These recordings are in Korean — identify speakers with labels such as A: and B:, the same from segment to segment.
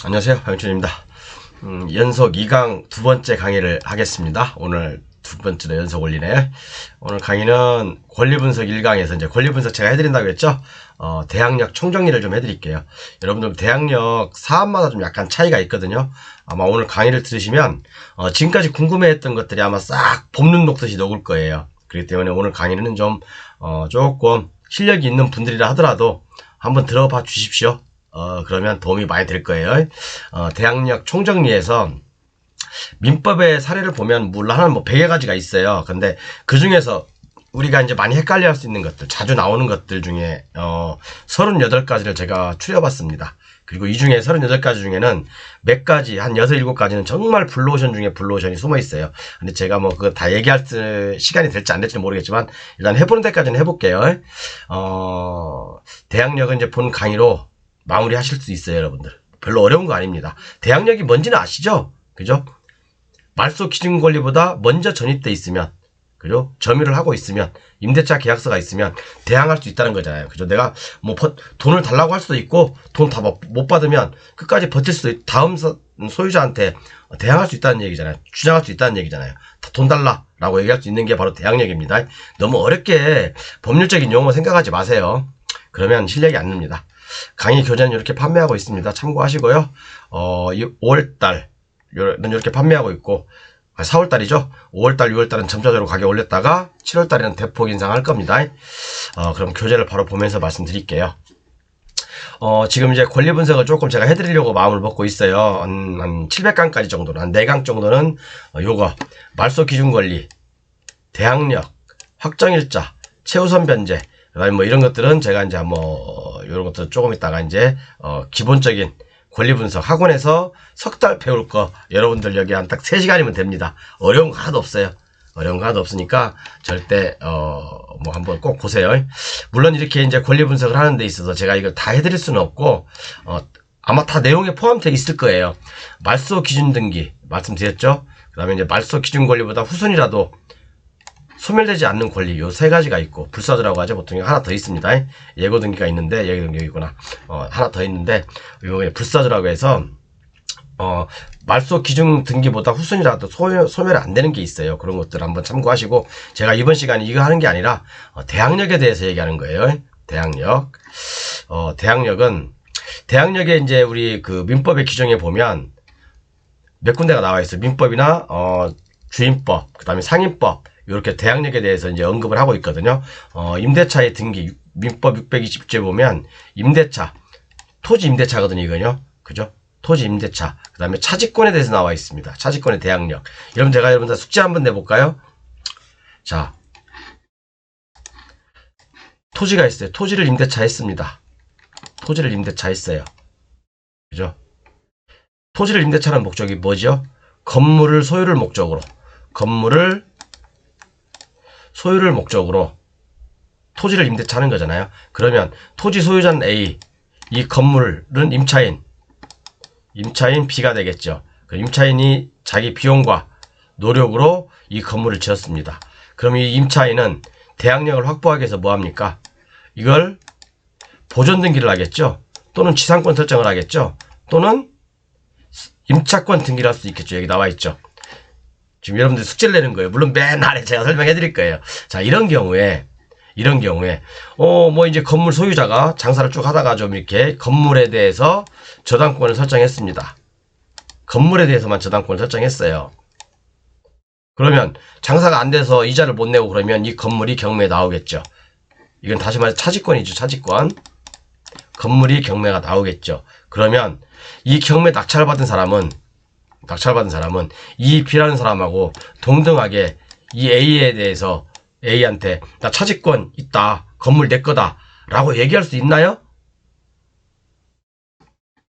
A: 안녕하세요. 박영준입니다. 연속 2강 두 번째 강의를 하겠습니다. 오늘 두 번째로 연속 올리네. 오늘 강의는 권리분석 1강에서 이제 권리분석 제가 해드린다고 했죠. 대항력 총정리를 좀 해드릴게요. 여러분들 대항력 사안마다 좀 약간 차이가 있거든요. 아마 오늘 강의를 들으시면 지금까지 궁금해했던 것들이 아마 싹 봄눈 녹듯이 녹을 거예요. 그렇기 때문에 오늘 강의는 좀 조금 실력이 있는 분들이라 하더라도 한번 들어봐 주십시오. 그러면 도움이 많이 될 거예요. 대항력 총정리에서 민법의 사례를 보면 물론 하나는 뭐 100여 가지가 있어요. 근데 그 중에서 우리가 이제 많이 헷갈려 할 수 있는 것들, 자주 나오는 것들 중에 38가지를 제가 추려봤습니다. 그리고 이 중에 38가지 중에는 몇 가지, 한 6, 7가지는 정말 블루오션 중에 블루오션이 숨어 있어요. 근데 제가 뭐 그거 다 얘기할 시간이 될지 안 될지는 모르겠지만 일단 해보는 데까지는 해볼게요. 대항력은 이제 본 강의로 마무리 하실 수 있어요, 여러분들. 별로 어려운 거 아닙니다. 대항력이 뭔지는 아시죠? 그죠? 말소 기준 권리보다 먼저 전입돼 있으면, 그죠? 점유를 하고 있으면, 임대차 계약서가 있으면 대항할 수 있다는 거잖아요. 그죠? 내가 뭐 돈을 달라고 할 수도 있고, 돈 다 못 받으면 끝까지 버틸 수도 있고, 다음 소유자한테 대항할 수 있다는 얘기잖아요. 주장할 수 있다는 얘기잖아요. 돈 달라라고 얘기할 수 있는 게 바로 대항력입니다. 너무 어렵게 법률적인 용어 생각하지 마세요. 그러면 실력이 안 납니다. 강의 교재는 이렇게 판매하고 있습니다. 참고하시고요. 5월달 이렇게 판매하고 있고 4월달이죠. 5월달, 6월달은 점차적으로 가격 올렸다가 7월달에는 대폭 인상할 겁니다. 그럼 교재를 바로 보면서 말씀드릴게요. 지금 이제 권리 분석을 조금 제가 해드리려고 마음을 먹고 있어요. 한 700강까지 정도는, 한 4강 정도는 요거 말소 기준 권리, 대항력, 확정일자, 최우선 변제, 그다음에 뭐 이런 것들은 제가 이제 뭐 이런 것들 조금 있다가 이제 기본적인 권리 분석 학원에서 석 달 배울 거 여러분들 여기 한 딱 3시간이면 됩니다. 어려운 거 하나도 없어요. 어려운 거 하나도 없으니까 절대 뭐 한번 꼭 보세요. 물론 이렇게 이제 권리 분석을 하는 데 있어서 제가 이걸 다 해드릴 수는 없고 아마 다 내용에 포함되어 있을 거예요. 말소 기준 등기 말씀드렸죠. 그다음에 이제 말소 기준 권리보다 후순이라도 소멸되지 않는 권리 요 3가지가 있고 불사조라고 하죠. 보통 하나 더 있습니다. 예고 등기가 있는데 여기구나. 하나 더 있는데 이거 불사조라고 해서 말소 기준 등기보다 후순이라도 소멸이 안 되는 게 있어요. 그런 것들 한번 참고하시고 제가 이번 시간에 이거 하는 게 아니라 대항력에 대해서 얘기하는 거예요. 대항력. 대항력에 이제 우리 그 민법의 규정에 보면 몇 군데가 나와 있어요. 민법이나 주임법, 그다음에 상임법 이렇게 대항력에 대해서 이제 언급을 하고 있거든요. 임대차의 등기 민법 620조에 보면 임대차, 토지 임대차거든요, 이거요. 그죠? 토지 임대차. 그다음에 차지권에 대해서 나와 있습니다. 차지권의 대항력. 여러분 제가 여러분들 숙제 한번 내볼까요? 자, 토지가 있어요. 토지를 임대차 했습니다. 토지를 임대차 했어요. 그죠? 토지를 임대차하는 목적이 뭐죠? 건물을 소유를 목적으로 토지를 임대차하는 거잖아요. 그러면 토지 소유자는 A, 이 건물은 임차인 B가 되겠죠. 그 임차인이 자기 비용과 노력으로 이 건물을 지었습니다. 그럼 이 임차인은 대항력을 확보하기 위해서 뭐합니까? 이걸 보존 등기를 하겠죠. 또는 지상권 설정을 하겠죠. 또는 임차권 등기를 할 수 있겠죠. 여기 나와 있죠. 지금 여러분들 숙제를 내는 거예요. 물론 맨 아래 제가 설명해 드릴 거예요. 자, 이런 경우에, 뭐 이제 건물 소유자가 장사를 쭉 하다가 좀 이렇게 건물에 대해서 저당권을 설정했습니다. 건물에 대해서만 저당권을 설정했어요. 그러면 장사가 안 돼서 이자를 못 내고 그러면 이 건물이 경매에 나오겠죠. 이건 다시 말해서 차지권이죠. 차지권. 건물이 경매가 나오겠죠. 그러면 이 경매 낙찰받은 사람은 이 B라는 사람하고 동등하게 이 A에 대해서 A한테 나 차지권 있다. 건물 내 거다. 라고 얘기할 수 있나요?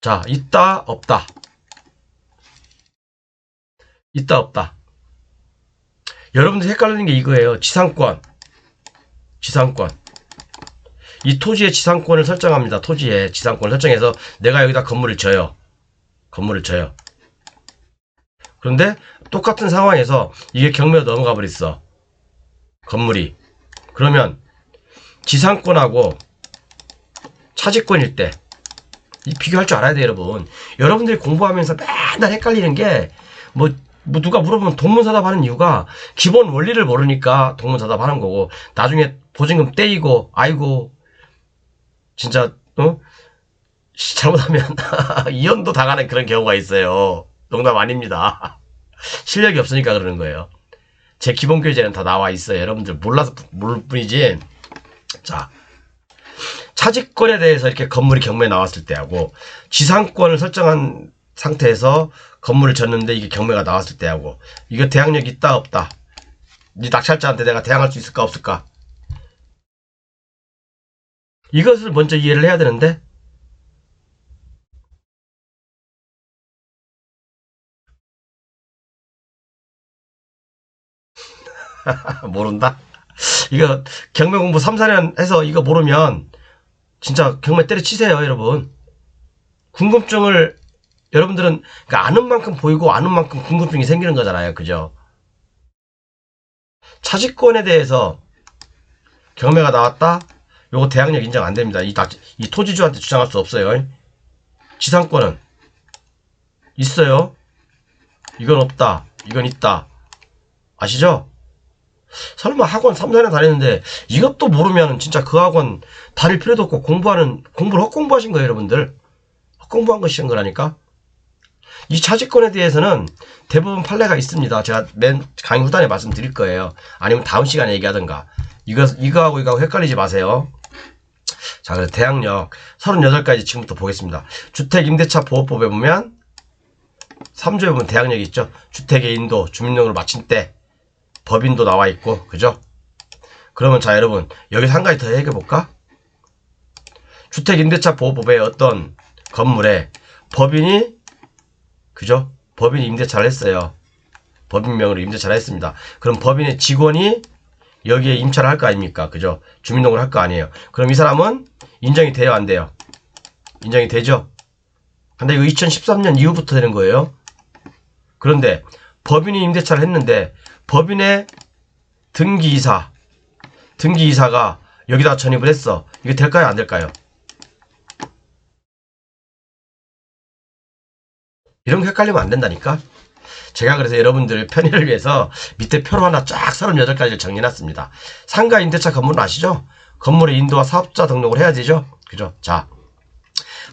A: 자, 있다, 없다. 있다, 없다. 여러분들 헷갈리는 게 이거예요. 지상권. 이 토지의 지상권을 설정합니다. 토지의 지상권을 설정해서 내가 여기다 건물을 져요. 그런데 똑같은 상황에서 이게 경매로 넘어가 버렸어. 건물이. 그러면 지상권하고 차지권일 때 비교할 줄 알아야 돼요, 여러분. 여러분들이 공부하면서 맨날 헷갈리는 게, 뭐 누가 물어보면 동문서답하는 이유가 기본 원리를 모르니까 동문서답하는 거고, 나중에 보증금 떼이고, 아이고, 진짜, 잘못하면 이혼도 당하는 그런 경우가 있어요. 농담 아닙니다. 실력이 없으니까 그러는 거예요. 제 기본 교재는 다 나와 있어요. 여러분들 몰라서 모를 뿐이지. 자, 차지권에 대해서 이렇게 건물이 경매에 나왔을 때하고, 지상권을 설정한 상태에서 건물을 졌는데 이게 경매가 나왔을 때하고, 이거 대항력 있다 없다, 이 낙찰자한테 내가 대항할 수 있을까 없을까, 이것을 먼저 이해를 해야 되는데, 모른다? 이거 경매 공부 3, 4년 해서 이거 모르면 진짜 경매 때려치세요, 여러분. 궁금증을, 여러분들은 그러니까 아는 만큼 보이고 아는 만큼 궁금증이 생기는 거잖아요. 그죠? 차지권에 대해서 경매가 나왔다? 요거 대항력 인정 안 됩니다. 이 토지주한테 주장할 수 없어요. 지상권은 있어요. 이건 없다. 이건 있다. 아시죠? 설마 학원 3, 4년 다녔는데 이것도 모르면 진짜 그 학원 다닐 필요도 없고 공부를 헛공부하신 거예요, 여러분들. 헛공부한 것이신 거라니까. 이 차지권에 대해서는 대부분 판례가 있습니다. 제가 맨 강의 후단에 말씀드릴 거예요. 아니면 다음 시간에 얘기하던가. 이거하고 헷갈리지 마세요. 자, 그래서 대항력 38가지 지금부터 보겠습니다. 주택임대차보호법에 보면 3조에 보면 대항력이 있죠. 주택의 인도, 주민등록을 마친 때 법인도 나와 있고, 그죠? 그러면 자, 여러분, 여기서 한 가지 더 얘기해볼까? 주택임대차보호법에 어떤 건물에 법인이, 그죠? 법인이 임대차를 했어요. 법인명으로 임대차를 했습니다. 그럼 법인의 직원이 여기에 임차를 할 거 아닙니까? 그죠? 주민등록을 할 거 아니에요. 그럼 이 사람은 인정이 돼요, 안 돼요? 인정이 되죠? 근데 이거 2013년 이후부터 되는 거예요. 그런데 법인이 임대차를 했는데 법인의 등기이사가 여기다 전입을 했어. 이게 될까요, 안 될까요? 이런 거 헷갈리면 안 된다니까. 제가 그래서 여러분들 편의를 위해서 밑에 표로 하나 쫙 38가지를 정리해놨습니다. 상가 임대차 건물은 아시죠? 건물의 인도와 사업자 등록을 해야 되죠? 그죠? 자,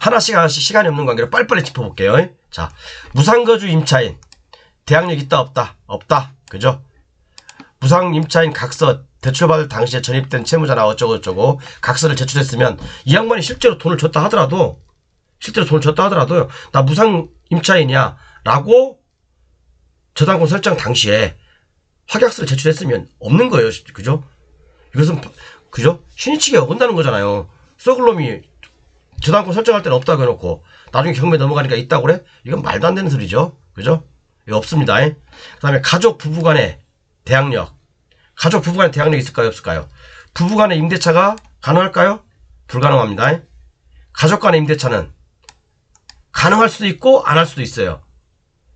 A: 하나씩 시간이 없는 관계로 빨리빨리 짚어볼게요. 자, 무상거주 임차인 대항력 있다 없다? 없다. 그죠? 무상 임차인 각서 대출받을 당시에 전입된 채무자나 어쩌고저쩌고 각서를 제출했으면 이 양반이 실제로 돈을 줬다 하더라도 나 무상 임차인이야 라고 저당권 설정 당시에 확약서를 제출했으면 없는 거예요. 그죠? 이것은 그죠? 신의치기에 어긋나는 거잖아요. 썩을 놈이 저당권 설정할 때는 없다고 해놓고 나중에 경매 넘어가니까 있다고 그래? 이건 말도 안 되는 소리죠. 그죠? 이거 없습니다. 그 다음에 가족 부부간의 대항력. 가족 부부간의 대항력이 있을까요, 없을까요? 부부간의 임대차가 가능할까요? 불가능합니다. 가족 간의 임대차는 가능할 수도 있고 안 할 수도 있어요.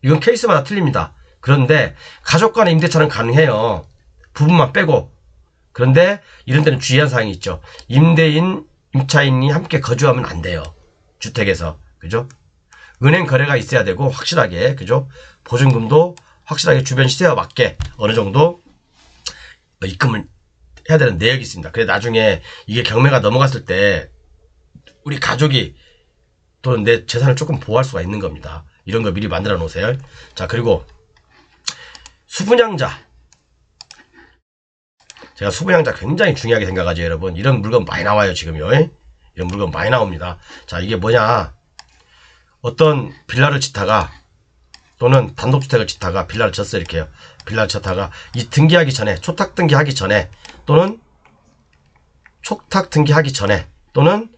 A: 이건 케이스마다 틀립니다. 그런데 가족 간의 임대차는 가능해요. 부부만 빼고. 그런데 이런 데는 주의한 사항이 있죠. 임대인, 임차인이 함께 거주하면 안 돼요. 주택에서. 그죠? 은행 거래가 있어야 되고 확실하게, 그죠? 보증금도 확실하게 주변 시세와 맞게 어느 정도 입금을 해야 되는 내역이 있습니다. 그래 나중에 이게 경매가 넘어갔을 때 우리 가족이 또는 내 재산을 조금 보호할 수가 있는 겁니다. 이런 거 미리 만들어 놓으세요. 자, 그리고 수분양자. 제가 수분양자 굉장히 중요하게 생각하죠, 여러분. 이런 물건 많이 나와요, 지금요. 이런 물건 많이 나옵니다. 자, 이게 뭐냐. 어떤 빌라를 짓다가 또는 단독주택을 짓다가 빌라를 졌어요, 이렇게요. 빌라를 졌다가 이 등기하기 전에, 초탁 등기하기 전에 또는 촉탁 등기하기 전에 또는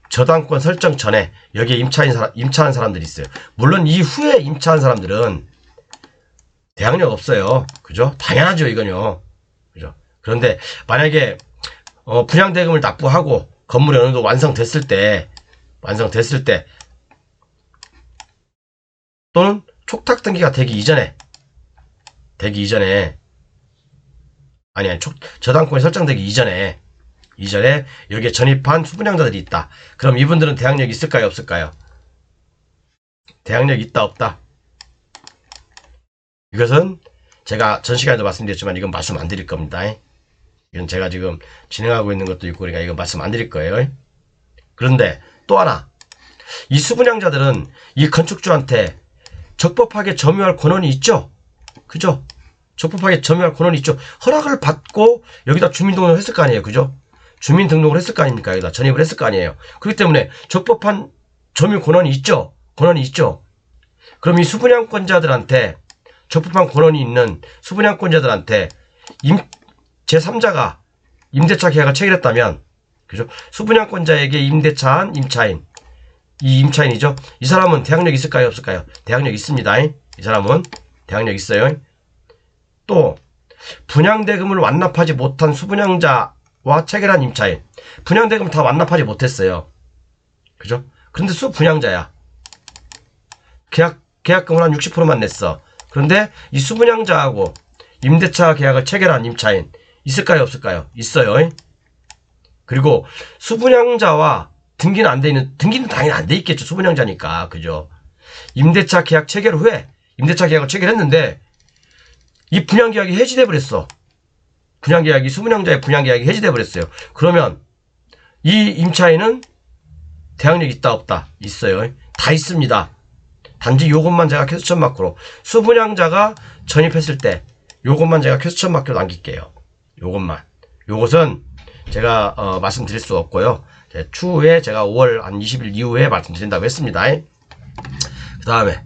A: 저당권 설정 전에 여기에 임차한 사람들이 있어요. 물론 이후에 임차한 사람들은 대항력 없어요. 그죠? 당연하죠, 이건요. 그죠? 그런데 만약에 분양대금을 납부하고 건물이 어느 정도 완성됐을 때 또는 촉탁 등기가 되기 이전에 저당권이 설정되기 이전에 이전에 여기에 전입한 수분양자들이 있다. 그럼 이분들은 대항력이 있을까요? 없을까요? 대항력이 있다 없다? 이것은 제가 전 시간에도 말씀드렸지만 이건 말씀 안 드릴 겁니다. 이건 제가 지금 진행하고 있는 것도 있고 그러니까 이건 말씀 안 드릴 거예요. 그런데 또 하나, 이 수분양자들은 이 건축주한테 적법하게 점유할 권한이 있죠. 그죠? 적법하게 점유할 권한이 있죠. 허락을 받고 여기다 주민등록을 했을 거 아니에요. 그죠? 주민등록을 했을 거 아닙니까? 여기다 전입을 했을 거 아니에요. 그렇기 때문에 적법한 점유 권한이 있죠. 권한이 있죠. 그럼 이 수분양권자들한테 적법한 권한이 있는 수분양권자들한테 제3자가 임대차 계약을 체결했다면, 그죠? 수분양권자에게 임대차한 임차인, 이 임차인이죠. 이 사람은 대항력이 있을까요? 없을까요? 대항력이 있습니다. 이 사람은 대항력이 있어요. 또 분양대금을 완납하지 못한 수분양자와 체결한 임차인, 분양대금을 다 완납하지 못했어요. 그죠? 그런데 수분양자야. 계약금을 한 60%만 냈어. 그런데 이 수분양자하고 임대차 계약을 체결한 임차인 있을까요? 없을까요? 있어요. 그리고 수분양자와 등기는 안 돼 있는, 등기는 당연히 안 돼 있겠죠. 수분양자니까. 그죠? 임대차 계약 체결 후에 임대차 계약을 체결했는데 이 분양계약이 해지돼 버렸어. 분양계약이, 수분양자의 분양계약이 해지돼 버렸어요. 그러면 이 임차인은 대항력이 있다 없다? 있어요. 다 있습니다. 단지 요것만 제가 퀘스천 마크로, 수분양자가 전입했을 때 요것만 제가 퀘스천 마크로 남길게요. 요것만. 요것은 제가 말씀드릴 수 없고요. 추후에 제가 5월 한 20일 이후에 말씀드린다고 했습니다. 그 다음에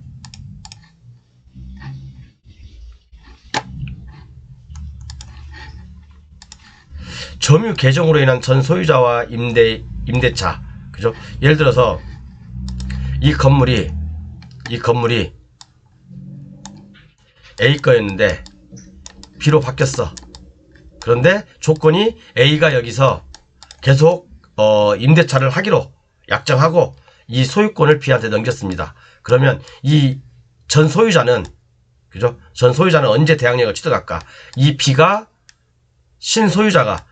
A: 점유 개정으로 인한 전 소유자와 임대차, 그죠? 예를 들어서 이 건물이 A 거였는데 B로 바뀌었어. 그런데 조건이 A가 여기서 계속 임대차를 하기로 약정하고 이 소유권을 B한테 넘겼습니다. 그러면 이 전 소유자는, 그죠? 전 소유자는 언제 대항력을 취득할까? 이 B가 신소유자가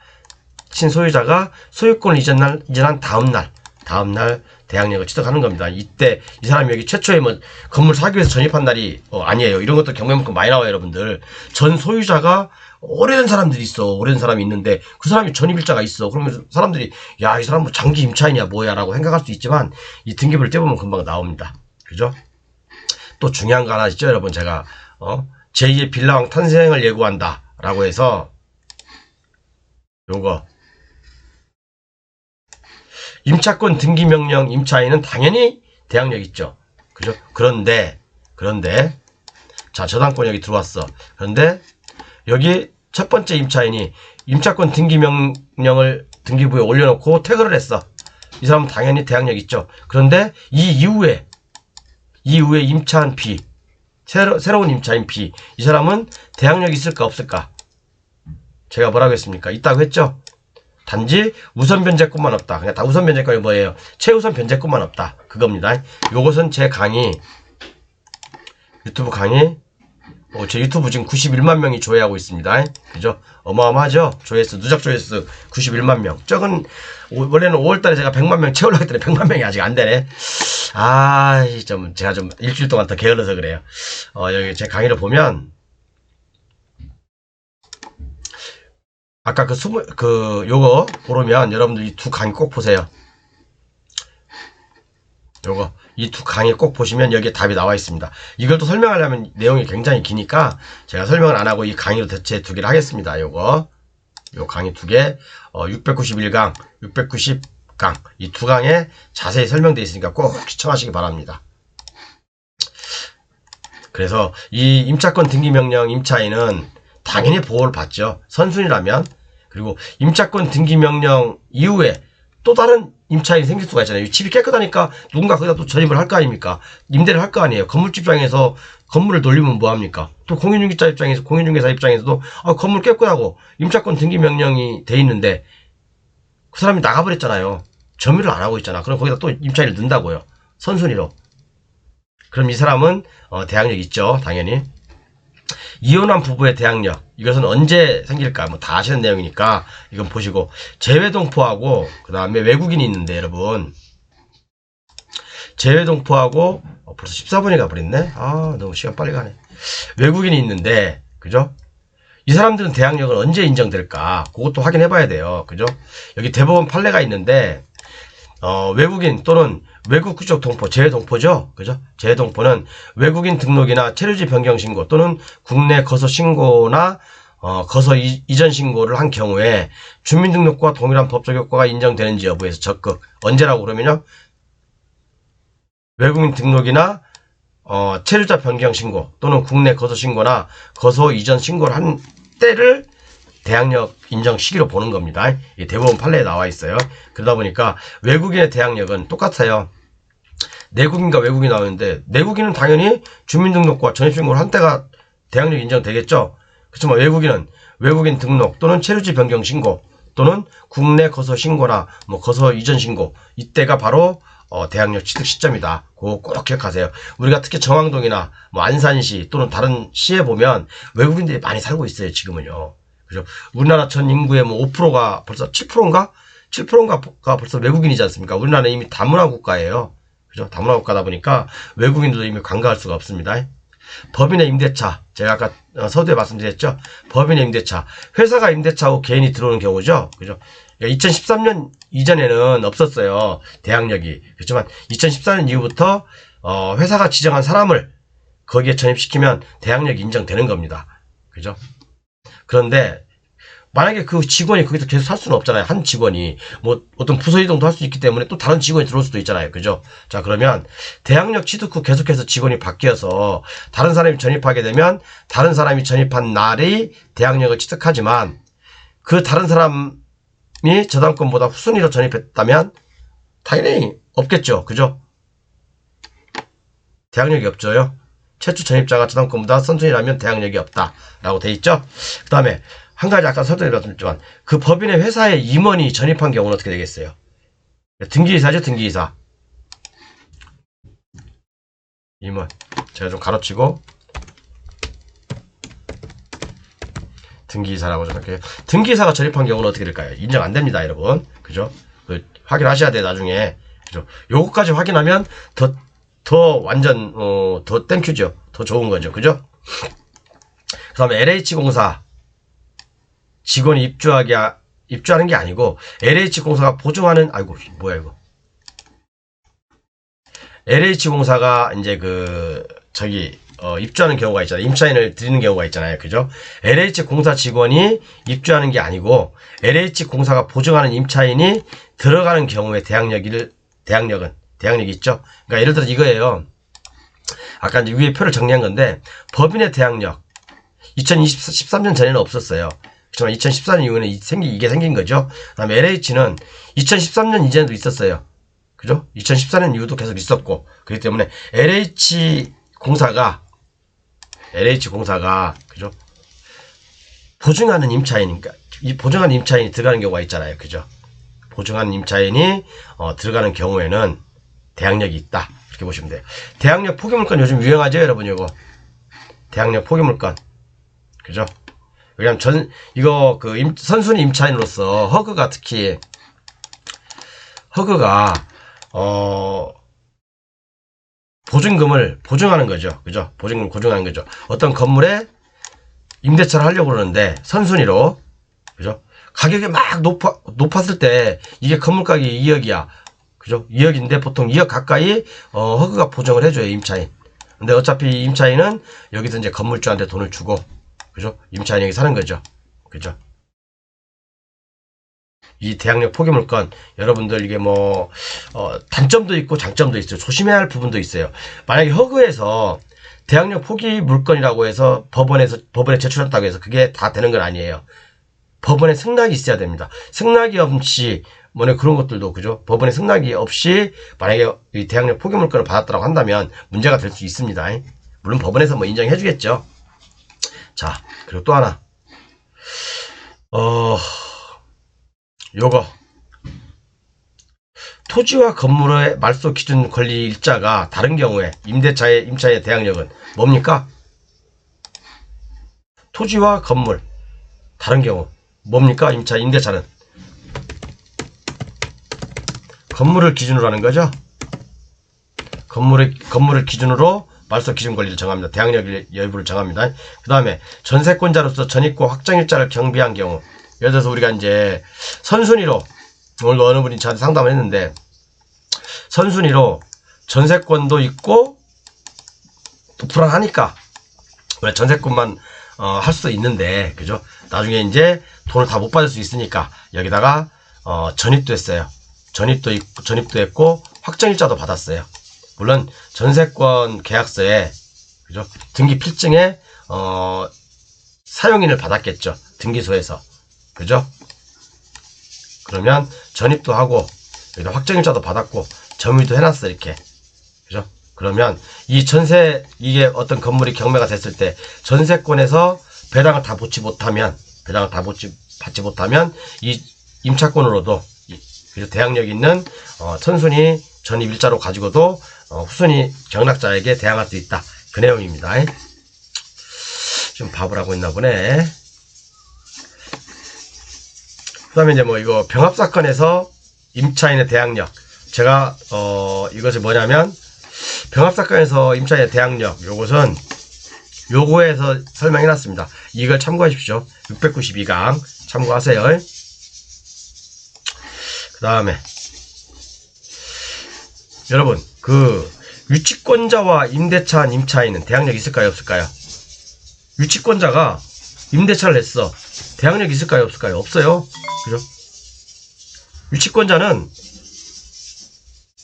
A: 소유권을 이전한 다음날 대항력을 취득하는 겁니다. 이때 이 사람이 여기 최초에 뭐 건물 사기 위해서 전입한 날이 아니에요. 이런 것도 경매만큼 많이 나와요, 여러분들. 전 소유자가 오래된 사람들이 있어. 오래된 사람이 있는데 그 사람이 전입일자가 있어. 그러면 사람들이 야, 이 사람 뭐 장기 임차인이야 뭐야 라고 생각할 수 있지만 이 등기부를 떼보면 금방 나옵니다. 그죠? 또 중요한 거 하나 있죠, 여러분. 제가 제2의 빌라왕 탄생을 예고한다 라고 해서 요거 임차권 등기명령 임차인은 당연히 대항력 있죠. 그죠? 그런데 자, 저당권 여기 들어왔어. 그런데 여기 첫 번째 임차인이 임차권 등기명령을 등기부에 올려놓고 퇴거를 했어. 이 사람은 당연히 대항력 있죠. 그런데 이 이후에 임차한 B, 새로운 임차인 B, 이 사람은 대항력이 있을까 없을까? 제가 뭐라고 했습니까? 있다고 했죠? 단지 우선 변제권만 없다. 그냥 다 우선 변제권이 뭐예요? 최우선 변제권만 없다. 그겁니다. 요것은 제 강의, 유튜브 강의, 제 유튜브 지금 91만 명이 조회하고 있습니다. 그죠? 어마어마하죠? 조회수, 누적 조회수 91만 명. 원래는 5월달에 제가 100만 명 채우려고 했더니 100만 명이 아직 안 되네. 제가 좀 일주일 동안 더 게을러서 그래요. 여기 제 강의를 보면, 아까 요거 보면 여러분들 이 두 강의 꼭 보세요. 이 두 강의 꼭 보시면 여기에 답이 나와 있습니다. 이걸 또 설명하려면 내용이 굉장히 기니까 제가 설명을 안 하고 이 강의로 대체 두 개를 하겠습니다. 요 강의 두 개, 691강, 690강, 이 두 강에 자세히 설명되어 있으니까 꼭 시청하시기 바랍니다. 그래서 이 임차권 등기명령 임차인은 당연히 보호를 받죠. 선순위라면. 그리고 임차권 등기명령 이후에 또 다른 임차인이 생길 수가 있잖아요. 집이 깨끗하니까 누군가 거기다 또 전입을 할 거 아닙니까? 임대를 할 거 아니에요. 건물주 입장에서 건물을 돌리면 뭐합니까? 또 공인중개사 입장에서도 건물 깨끗하고 임차권 등기명령이 돼 있는데 그 사람이 나가버렸잖아요. 점유를 안 하고 있잖아. 그럼 거기다 또 임차인을 넣는다고요. 선순위로. 그럼 이 사람은 대항력이 있죠. 당연히. 이혼한 부부의 대항력, 이것은 언제 생길까? 뭐 다 아시는 내용이니까 이건 보시고, 재외동포하고 그 다음에 외국인이 있는데 여러분, 재외동포하고 벌써 14분이 가버렸네. 아, 너무 시간 빨리 가네. 외국인이 있는데, 그죠? 이 사람들은 대항력은 언제 인정될까? 그것도 확인해 봐야 돼요. 그죠? 여기 대법원 판례가 있는데, 외국인 또는 외국 국적 동포, 재외동포죠? 그죠? 재외동포는 외국인 등록이나 체류지 변경 신고 또는 국내 거소 신고나 거소 이전 신고를 한 경우에 주민등록과 동일한 법적 효과가 인정되는지 여부에서 적극. 언제라고 그러면요? 외국인 등록이나 체류자 변경 신고 또는 국내 거소 신고나 거소 이전 신고를 한 때를 대항력 인정 시기로 보는 겁니다. 이 대법원 판례에 나와 있어요. 그러다 보니까 외국인의 대항력은 똑같아요. 내국인과 외국인이 나오는데, 내국인은 당연히 주민등록과 전입신고를 한 때가 대항력 인정되겠죠. 그렇지만 외국인은 외국인 등록 또는 체류지 변경 신고 또는 국내 거소 신고나 뭐 거소 이전 신고, 이때가 바로 대항력 취득 시점이다. 그거 꼭 기억하세요. 우리가 특히 정왕동이나 뭐 안산시 또는 다른 시에 보면 외국인들이 많이 살고 있어요. 지금은요. 그죠? 우리나라 전 인구의 뭐 5%가 벌써 7%인가? 7%가 벌써 외국인이지 않습니까? 우리나라는 이미 다문화 국가예요. 그죠? 다문화 국가다 보니까 외국인들도 이미 관가할 수가 없습니다. 법인의 임대차. 제가 아까 서두에 말씀드렸죠? 법인의 임대차. 회사가 임대차하고 개인이 들어오는 경우죠. 그죠? 2013년 이전에는 없었어요. 대항력이. 그렇지만 2014년 이후부터 회사가 지정한 사람을 거기에 전입시키면 대항력이 인정되는 겁니다. 그죠? 그런데 만약에 그 직원이 거기서 계속 살 수는 없잖아요. 한 직원이 뭐 어떤 부서 이동도 할 수 있기 때문에 또 다른 직원이 들어올 수도 있잖아요. 그죠? 자, 그러면 대항력 취득 후 계속해서 직원이 바뀌어서 다른 사람이 전입하게 되면 다른 사람이 전입한 날이 대항력을 취득하지만, 그 다른 사람이 저당권보다 후순위로 전입했다면 당연히 없겠죠. 그죠? 대항력이 없죠요. 최초 전입자가 저당권보다 선순위라면 대항력이 없다라고 돼 있죠. 그 다음에 한 가지 아까 설명해 드렸지만, 그 법인의 회사에 임원이 전입한 경우는 어떻게 되겠어요? 등기이사죠. 등기이사. 임원. 제가 좀 가로치고 등기이사라고 좀 할게요. 등기이사가 전입한 경우는 어떻게 될까요? 인정 안 됩니다, 여러분. 그죠? 확인하셔야 돼요, 나중에. 그죠? 요거까지 확인하면 더 완전 더 땡큐죠. 더 좋은 거죠. 그죠? 그 다음에 LH공사 직원이 입주하는 게 아니고 LH공사가 보증하는, 아이고 뭐야 이거, LH공사가 이제 입주하는 경우가 있잖아요. 임차인을 드리는 경우가 있잖아요. 그죠? LH공사 직원이 입주하는 게 아니고 LH공사가 보증하는 임차인이 들어가는 경우에 대항력이 있죠. 그러니까 예를 들어 이거예요. 아까 이제 위에 표를 정리한 건데, 법인의 대항력 2013년 전에는 없었어요. 그렇지만 2014년 이후에는 이게 생긴 거죠. 그 다음에 LH는 2013년 이전에도 있었어요. 그죠? 2014년 이후도 계속 있었고, 그렇기 때문에 LH공사가 그죠? 보증하는 임차인이니까, 이 보증하는 임차인이 들어가는 경우가 있잖아요. 그죠? 보증하는 임차인이 들어가는 경우에는 대항력이 있다. 이렇게 보시면 돼요. 대항력 포기물건 요즘 유행하죠, 여러분. 이거 대항력 포기물건. 그죠? 왜냐면 선순위 임차인으로서 허그가 특히 보증금을 보증하는 거죠. 그죠? 보증금을 보증하는 거죠. 어떤 건물에 임대차를 하려고 그러는데 선순위로, 그죠? 가격이 막 높았을 때 이게 건물 가격이 2억이야. 그죠? 2억인데 보통 2억 가까이 허그가 보증을 해줘요, 임차인. 근데 어차피 임차인은 여기서 이제 건물주한테 돈을 주고, 그죠? 임차인이 여기 사는 거죠. 그죠? 이 대항력 포기물건, 여러분들 이게 단점도 있고 장점도 있어요. 조심해야 할 부분도 있어요. 만약에 허그에서 대항력 포기물건이라고 해서 법원에 제출했다고 해서 그게 다 되는 건 아니에요. 법원에 승낙이 있어야 됩니다. 승낙이 없이, 그런 것들도, 그죠? 법원에 승낙이 없이 만약에 이 대항력 포기물건을 받았다고 한다면 문제가 될 수 있습니다. 물론 법원에서 인정해 주겠죠. 자, 그리고 또 하나. 요거. 토지와 건물의 말소 기준 권리 일자가 다른 경우에 임차인의 대항력은 뭡니까? 토지와 건물. 다른 경우. 뭡니까? 임대차는. 건물을 기준으로 하는 거죠. 건물을 기준으로 말소 기준 권리를 정합니다. 대항력 여부를 정합니다. 그 다음에 전세권자로서 전입과 확정일자를 경비한 경우. 예를 들어서 우리가 이제 선순위로, 오늘도 어느 분이 저한테 상담을 했는데, 선순위로 전세권도 있고, 또 불안하니까, 원래 전세권만 할 수도 있는데, 그죠? 나중에 이제 돈을 다 못 받을 수 있으니까, 여기다가, 전입도 했어요. 전입도 했고, 확정일자도 받았어요. 물론, 전세권 계약서에, 그죠? 등기 필증에, 사용인을 받았겠죠. 등기소에서. 그죠? 그러면, 전입도 하고, 여기다 확정일자도 받았고, 점유도 해놨어, 이렇게. 그죠? 그러면, 이게 어떤 건물이 경매가 됐을 때, 전세권에서 배당을 다 받지 못하면, 이 임차권으로도, 그리고 대항력 있는 선순위 전입 일자로 가지고도 후순위 경락자에게 대항할 수 있다. 그 내용입니다. 좀 밥을 하고 있나 보네. 그 다음에 이제 뭐 이거 병합사건에서 임차인의 대항력. 제가 이것이 뭐냐면 병합사건에서 임차인의 대항력, 요것은 요거에서 설명해놨습니다. 이걸 참고하십시오. 692강 참고하세요. 그 다음에 여러분, 그 유치권자와 임대차 임차인은 대항력이 있을까요, 없을까요? 유치권자가 임대차를 냈어. 대항력이 있을까요, 없을까요? 없어요. 그죠? 유치권자는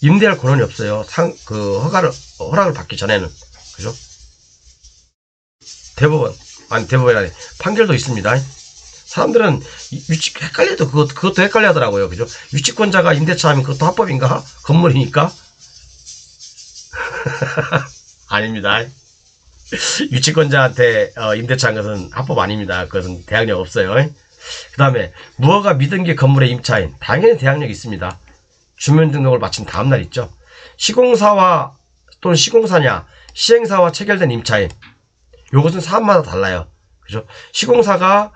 A: 임대할 권한이 없어요. 허락을 받기 전에는. 그죠? 대법원이 아니, 판결도 있습니다. 사람들은 그것도 헷갈려 하더라고요. 그죠? 유치권자가 임대차 하면 그것도 합법인가? 건물이니까? 아닙니다. 유치권자한테 임대차 한 것은 합법 아닙니다. 그것은 대항력 없어요. 그 다음에 무허가 미등기 건물의 임차인. 당연히 대항력이 있습니다. 주민등록을 마친 다음날 있죠. 시공사와 또는 시공사냐 시행사와 체결된 임차인. 요것은 사업마다 달라요. 그죠? 시공사가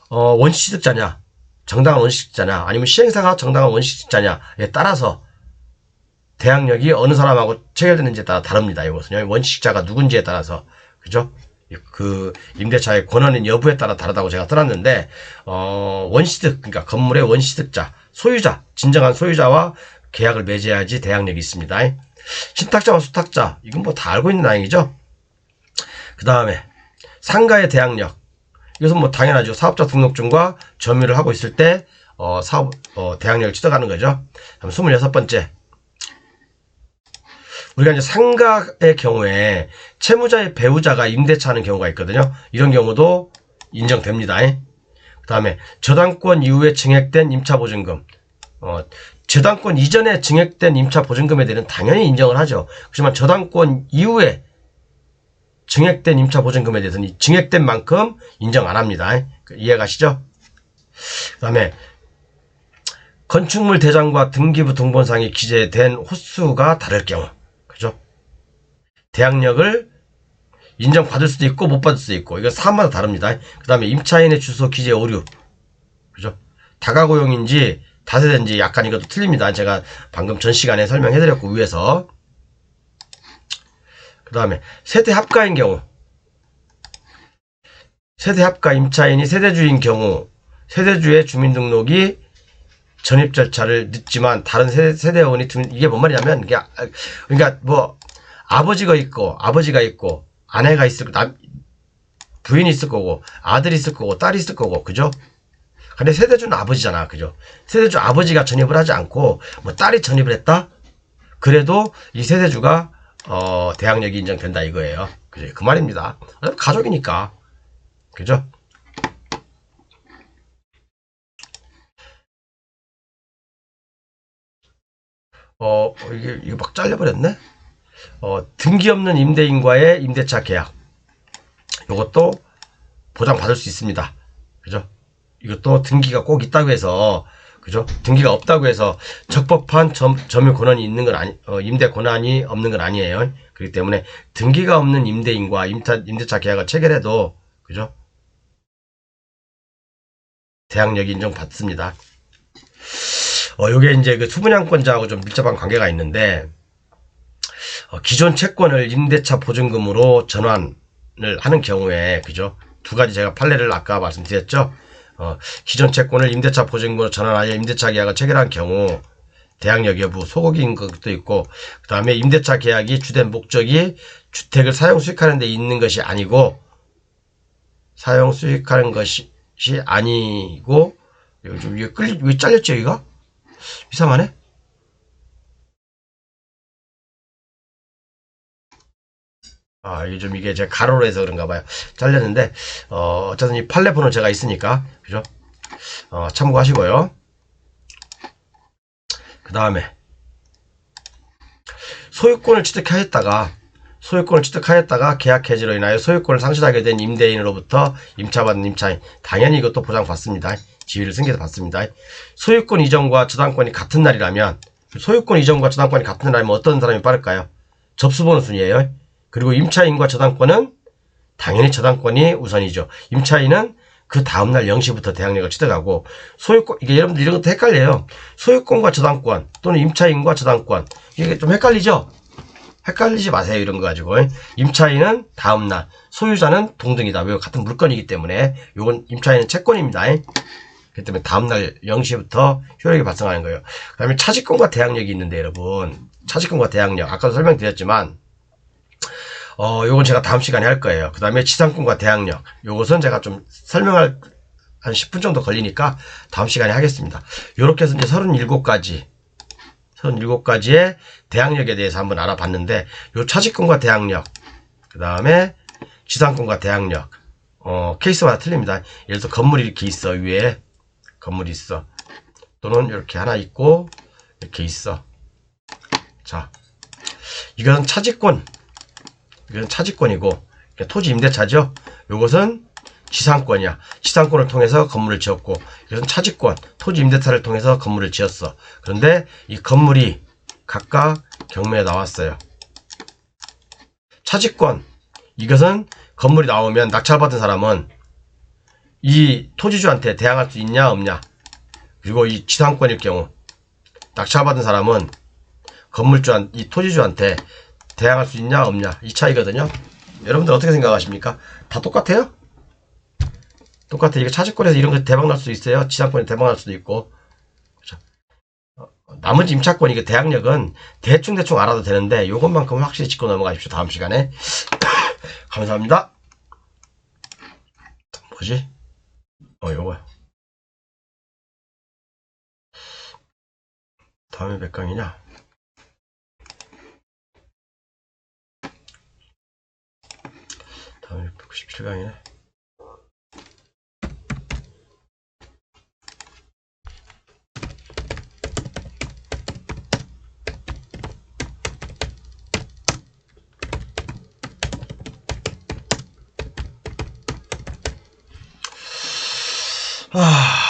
A: 원시취득자냐, 정당한 원시취득자냐, 아니면 시행사가 정당한 원시취득자냐에 따라서 대항력이 어느 사람하고 체결되는지에 따라 다릅니다. 이것은 원시취득자가 누군지에 따라서, 그죠? 그 임대차의 권한인 여부에 따라 다르다고 제가 들었는데, 원시취득, 그러니까 건물의 원시취득자, 소유자, 진정한 소유자와 계약을 맺어야지 대항력이 있습니다. 신탁자와 수탁자, 이건 뭐 다 알고 있는 내용이죠. 그 다음에 상가의 대항력. 이것은 뭐 당연하죠. 사업자 등록증과 점유를 하고 있을 때 대항력을 취득하는 거죠. 26번째. 우리가 이제 상가의 경우에 채무자의 배우자가 임대차하는 경우가 있거든요. 이런 경우도 인정됩니다. 그 다음에 저당권 이후에 증액된 임차보증금. 저당권 이전에 증액된 임차보증금에 대해서는 당연히 인정을 하죠. 그렇지만 저당권 이후에 증액된 임차보증금에 대해서는 증액된 만큼 인정 안 합니다. 이해가시죠? 그 다음에 건축물 대장과 등기부 등본상에 기재된 호수가 다를 경우, 그죠? 대항력을 인정받을 수도 있고 못 받을 수도 있고, 이거 사업마다 다릅니다. 그 다음에 임차인의 주소 기재 오류, 그죠? 다가고용인지 다세대인지 약간 이것도 틀립니다. 제가 방금 전 시간에 설명해드렸고 위에서. 그 다음에 세대 합가인 경우, 세대 합가 임차인이 세대주인 경우, 세대주의 주민등록이 전입 절차를 늦지만 다른 세대원이 이게 뭔 말이냐면, 그러니까 뭐 아버지가 있고 아내가 있을 거고, 부인이 있을 거고, 아들이 있을 거고, 딸이 있을 거고, 그죠? 근데 세대주는 아버지잖아, 그죠? 세대주 아버지가 전입을 하지 않고 뭐 딸이 전입을 했다? 그래도 이 세대주가 대항력이 인정된다 이거예요. 그죠? 그 말입니다. 가족이니까. 그죠? 이게 막 잘려버렸네? 등기 없는 임대인과의 임대차 계약. 이것도 보장받을 수 있습니다. 그죠? 이것도 등기가 꼭 있다고 해서, 그죠? 등기가 없다고 해서 적법한 점유 권한이 있는 건 임대 권한이 없는 건 아니에요. 그렇기 때문에 등기가 없는 임대인과 임대차 계약을 체결해도, 그죠? 대항력이 인정받습니다. 요게 이제 그 수분양권자하고 좀 밀접한 관계가 있는데, 기존 채권을 임대차 보증금으로 전환을 하는 경우에, 그죠? 두 가지 제가 판례를 아까 말씀드렸죠? 기존 채권을 임대차 보증금으로 전환하여 임대차 계약을 체결한 경우, 대항력 여부, 소고기인 것도 있고, 그 다음에 임대차 계약이 주된 목적이 주택을 사용 수익하는 데 있는 것이 아니고, 사용 수익하는 것이 아니고, 이거 좀, 왜 잘렸죠, 이거? 이상하네? 이게 제가 가로로 해서 그런가 봐요. 잘렸는데, 어쨌든 이 판례 번호 제가 있으니까, 그죠? 참고하시고요. 그 다음에, 소유권을 취득하였다가 계약 해지로 인하여 소유권을 상실하게 된 임대인으로부터 임차받은 임차인, 당연히 이것도 보장받습니다. 지위를 승계해서 받습니다. 소유권 이전과 저당권이 같은 날이라면, 어떤 사람이 빠를까요? 접수번호 순이에요. 그리고 임차인과 저당권은 당연히 저당권이 우선이죠. 임차인은 그 다음날 0시부터 대항력을 취득하고, 소유권, 이게 여러분들 이런 것도 헷갈려요. 소유권과 저당권 또는 임차인과 저당권, 이게 좀 헷갈리죠? 헷갈리지 마세요, 이런 거 가지고. 임차인은 다음날, 소유자는 동등이다. 왜? 같은 물건이기 때문에. 요건 임차인은 채권입니다. 그렇기 때문에 다음날 0시부터 효력이 발생하는 거예요. 그 다음에 차지권과 대항력이 있는데, 여러분, 차지권과 대항력, 아까도 설명드렸지만, 요건 제가 다음 시간에 할 거예요. 그 다음에 지상권과 대항력, 요것은 제가 좀 설명할 한 10분 정도 걸리니까 다음 시간에 하겠습니다. 요렇게 해서 이제 37가지의 대항력에 대해서 한번 알아봤는데, 요 차지권과 대항력, 그 다음에 지상권과 대항력, 케이스마다 틀립니다. 예를 들어서 건물이 이렇게 있어, 위에 건물이 있어, 또는 이렇게 하나 있고 이렇게 있어. 자, 이건 차지권이고, 토지 임대차죠. 요것은 지상권이야. 지상권을 통해서 건물을 지었고, 이것은 차지권, 토지 임대차를 통해서 건물을 지었어. 그런데 이 건물이 각각 경매에 나왔어요. 차지권, 이것은 건물이 나오면 낙찰받은 사람은 이 토지주한테 대항할 수 있냐 없냐. 그리고 이 지상권일 경우 낙찰받은 사람은 이 토지주한테 대항할 수 있냐 없냐, 이 차이거든요. 여러분들 어떻게 생각하십니까? 다 똑같아요? 똑같아. 이거 차지권에서 이런 거 대박 날 수도 있어요. 지상권이 대박 날 수도 있고. 그렇죠? 나머지 임차권, 이거 대항력은 대충 알아도 되는데, 요것만큼은 확실히 짚고 넘어가십시오. 다음 시간에. 감사합니다. 뭐지? 요거야. 다음에 몇 강이냐? 다음에 197강이네. 아...